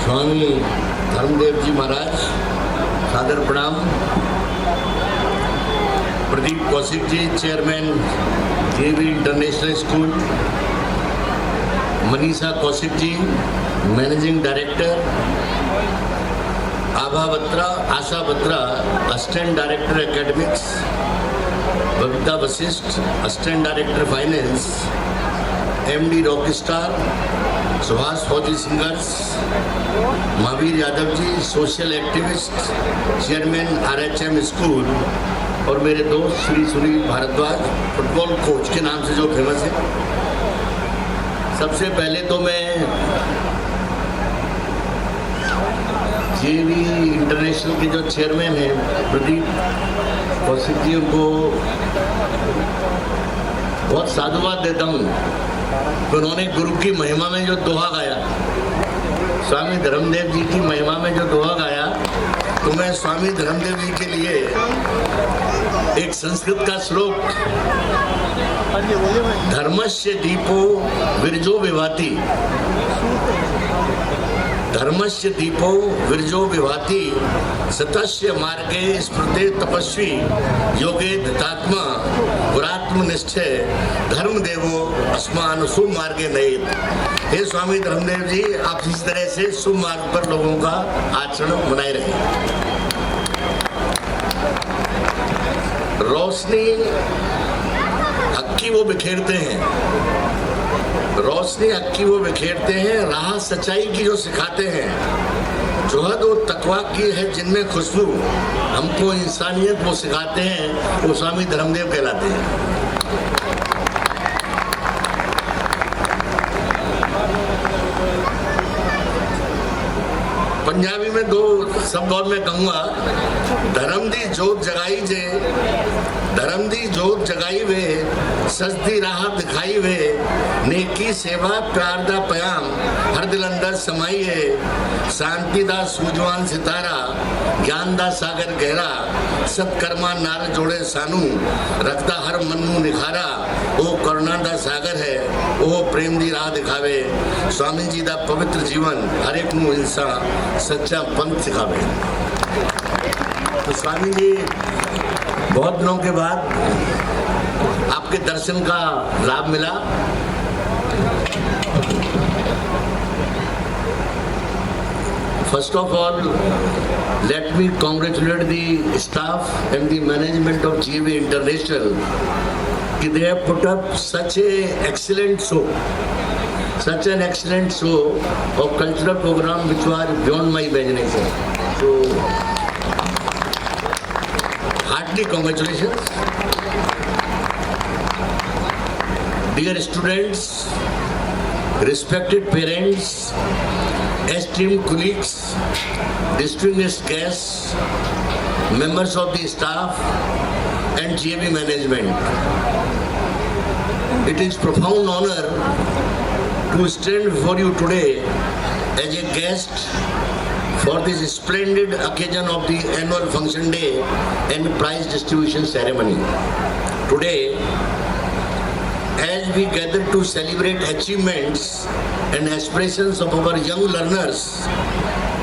स्वामी धर्मदेव जी महाराज, सादर प्रणाम। Pradeep Kaushik ji, chairman JV international school. Manisha Kaushik ji, managing director. Asha Batra, assistant director academics. Babita Vashishth, assistant director finance. MD rockstar Subhash Fauji singers. Mahavir Yadav ji, social activist, chairman RHM school. और मेरे दोस्त Shri Sunil Bhardwaj, football coach के नाम से जो फेमस है। सबसे पहले तो मैं जेवी इंटरनेशनल के जो चेयरमैन हैं प्रदीप कौशिक जी, उनको बहुत साधुवाद देता हूँ। उन्होंने गुरु की महिमा में जो दोहा गाया, स्वामी धर्मदेव जी की महिमा में जो दोहा गाया, तो मैं स्वामी धर्मदेव जी के लिए एक संस्कृत का श्लोक, धर्मस्य दीपो विरजो विभाति, धर्मस्य दीपो विरजो विभाति, सतस्य मार्गे स्मृते तपस्वी, योगे धृतात्मा पुरात्मनिष्ठे, धर्म देवो अस्मान शुभ मार्गे नयेत। हे स्वामी धर्मदेव जी, आप इस तरह से शुभ मार्ग पर लोगों का आचरण बनाए रखें। रोशनी हक्की वो बिखेरते हैं, रोशनी हक्की वो बिखेरते हैं, राह सच्चाई की जो सिखाते हैं। जोहद और तकवा की है जिनमें खुशबू, हमको इंसानियत वो सिखाते हैं, वो स्वामी धर्मदेव कहलाते हैं। पंजाबी में दो शब्द और मैं कहूँगा, धर्म दी जोत जगाई जे, धर्म दी जोत जगाई वे, सजदी राह दिखाई वे, नेकी सेवा प्यार दा पयाम हर दिल अंदर समाई है। शांति दा सूझवान सितारा, ज्ञान दा सागर गहरा, सत्कर्मा नार जोड़े सानू, रखता हर मन नू निखारा। ओ करुणा दा सागर है, ओ प्रेम दी राह दिखावे। स्वामी जी दा पवित्र जीवन हर एक नू इंसान सच्चा पंथ सिखावे। तो स्वामी जी, बहुत दिनों के बाद आपके दर्शन का लाभ मिला। First of all, let me congratulate the staff and the management of GV International. They have put up such an excellent show of cultural program which were beyond my imagination. So, hearty congratulations. Dear students, respected parents, esteemed colleagues, distinguished guests, members of the staff and GAV management. It is profound honor to stand before you today as a guest for this splendid occasion of the annual function day and prize distribution ceremony. Today, as we gather to celebrate achievements and aspirations of our young learners,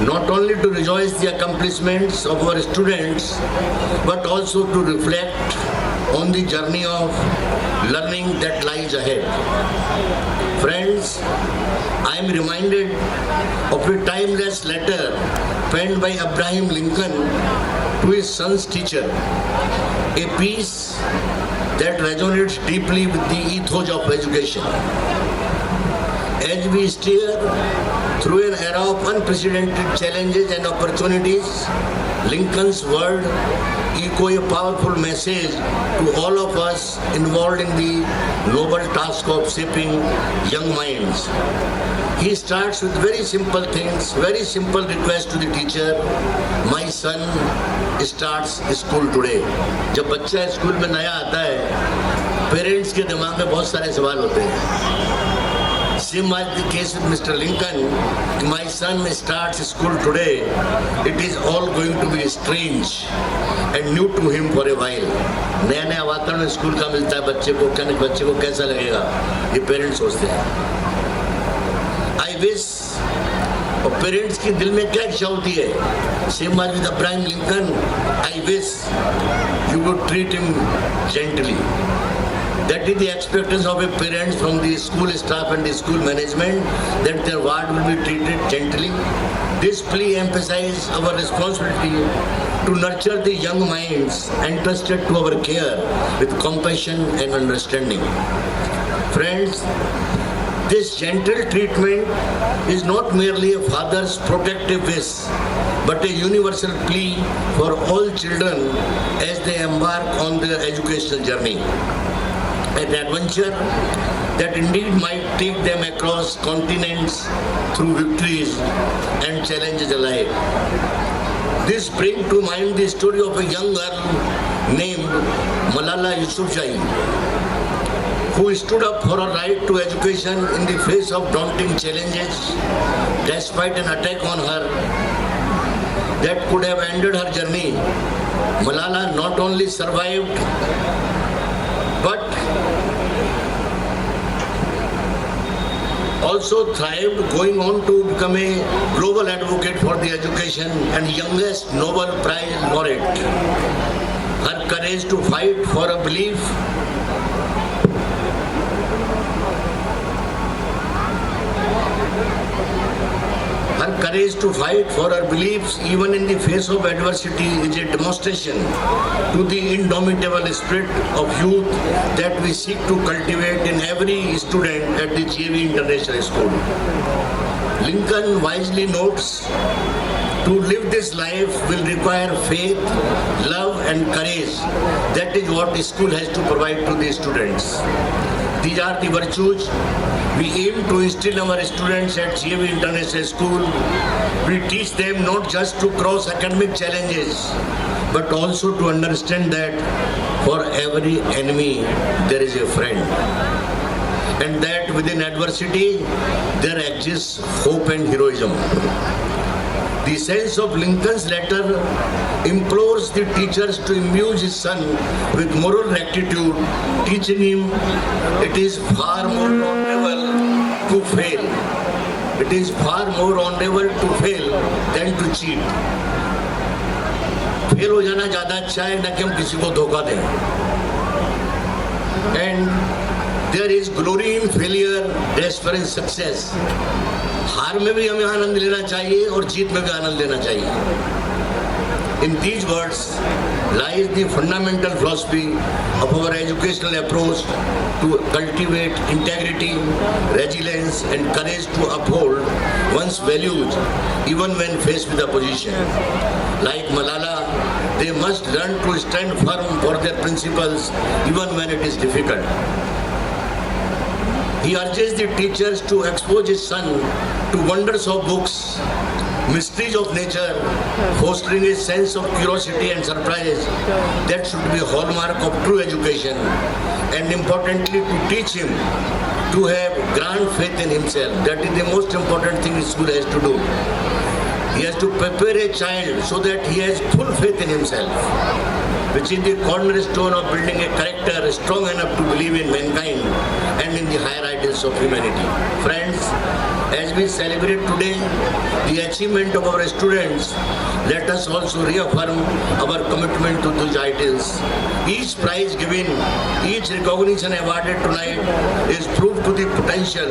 not only to rejoice the accomplishments of our students, but also to reflect on the journey of learning that lies ahead. Friends, I am reminded of a timeless letter penned by Abraham Lincoln to his son's teacher, a piece that resonates deeply with the ethos of education. As we steer through an era of unprecedented challenges and opportunities, Lincoln's word echo a powerful message to all of us involved in the noble task of shaping young minds. He starts with very simple things, very simple request to the teacher. My son starts school today. जब बच्चा school में नया आता है, parents के दिमाग में बहुत सारे सवाल होते हैं. Same as the case with Mr. Lincoln, my son starts school today. It is all going to be strange and new to him for a while. नया नया वातावरण स्कूल का मिलता है बच्चे को कैसा लगेगा, ये पेरेंट्स सोचते हैं. I wish, और पेरेंट्स की दिल में क्या इच्छा होती है? Same as with Abraham Lincoln, I wish you would treat him gently. That is the expectation of a parent from the school staff and the school management, that their ward will be treated gently. This plea emphasizes our responsibility to nurture the young minds entrusted to our care with compassion and understanding. Friends, this gentle treatment is not merely a father's protective wish, but a universal plea for all children as they embark on their educational journey. An adventure that indeed might take them across continents through victories and challenges alike. This brings to mind the story of a young girl named Malala Yousafzai, who stood up for her right to education in the face of daunting challenges, despite an attack on her that could have ended her journey. Malala not only survived, but also thrived, going on to become a global advocate for the education and youngest Nobel Prize laureate. Her courage to fight for a belief beliefs even in the face of adversity is a demonstration to the indomitable spirit of youth that we seek to cultivate in every student at the GAV International School. Lincoln wisely notes, to live this life will require faith, love and courage. That is what the school has to provide to the students. These are the virtues we aim to instill in our students at GAV International School. We teach them not just to cross academic challenges, but also to understand that for every enemy there is a friend, and that within adversity there exists hope and heroism. The sense of Lincoln's letter implores the teachers to imbue his son with moral rectitude, teaching him it is far more honorable to fail. It is far more honorable to fail than to cheat. Fail हो जाना ज़्यादा अच्छा है, न कि हम किसी को धोखा दें. And there is glory in failure as far as success. हार में भी हमें आनंद लेना चाहिए और जीत में भी आनंद लेना चाहिए. In these words lies the fundamental philosophy of our educational approach to cultivate integrity, resilience and courage to uphold one's values even when faced with opposition. Like Malala, they must learn to stand firm for their principles even when it is difficult. He urges the teachers to expose his son to wonders of books, mysteries of nature, fostering a sense of curiosity and surprise that should be a hallmark of true education, and importantly to teach him to have grand faith in himself. That is the most important thing school has to do. He has to prepare a child so that he has full faith in himself, which is the cornerstone of building a character strong enough to believe in mankind and in the higher ideals of humanity. Friends, as we celebrate today the achievement of our students, let us also reaffirm our commitment to those ideals. Each prize given, each recognition awarded tonight is proof to the potential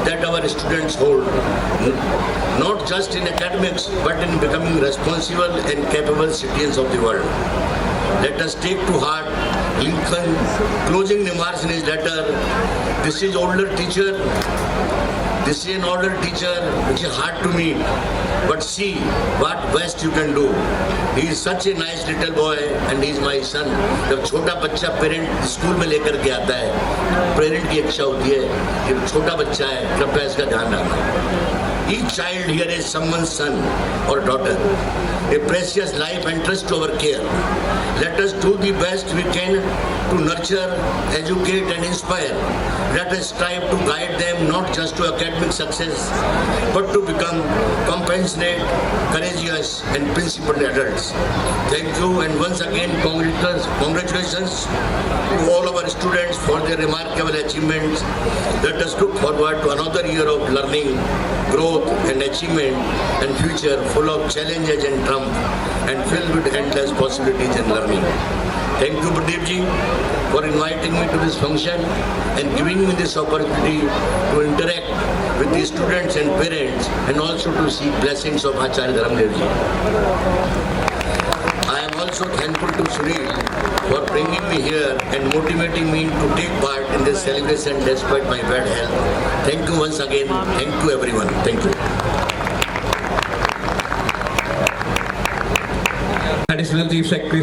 that our students hold, not just in academics, but in becoming responsible and capable citizens of the world. Let us take to heart Lincoln's closing remarks in his letter This is older teacher. This is an older teacher which is hard to meet. But see what best you can do. He is such a nice little boy and he is my son. जब छोटा बच्चा parent school में लेकर के आता है, parent की इच्छा होती है कि छोटा बच्चा है, कृपया इसका ध्यान रखना. Each child here is someone's son or daughter, a precious life and trust to our care. Let us do the best we can to nurture, educate and inspire. Let us strive to guide them not just to academic success, but to become compassionate, courageous and principled adults. Thank you and once again congratulations to all of our students for their remarkable achievements. Let us look forward to another year of learning, growth and achievement and future full of challenges and triumph and filled with endless possibilities and learning. Thank you, Pradeep ji, for inviting me to this function and giving me this opportunity to interact with the students and parents and also to seek blessings of Acharya Dharamdev ji. I am also thankful to Sunil for bringing me here and motivating me to take part in this celebration despite my bad health. Thank you once again. Thank you everyone. Thank you. Additional Chief Secretary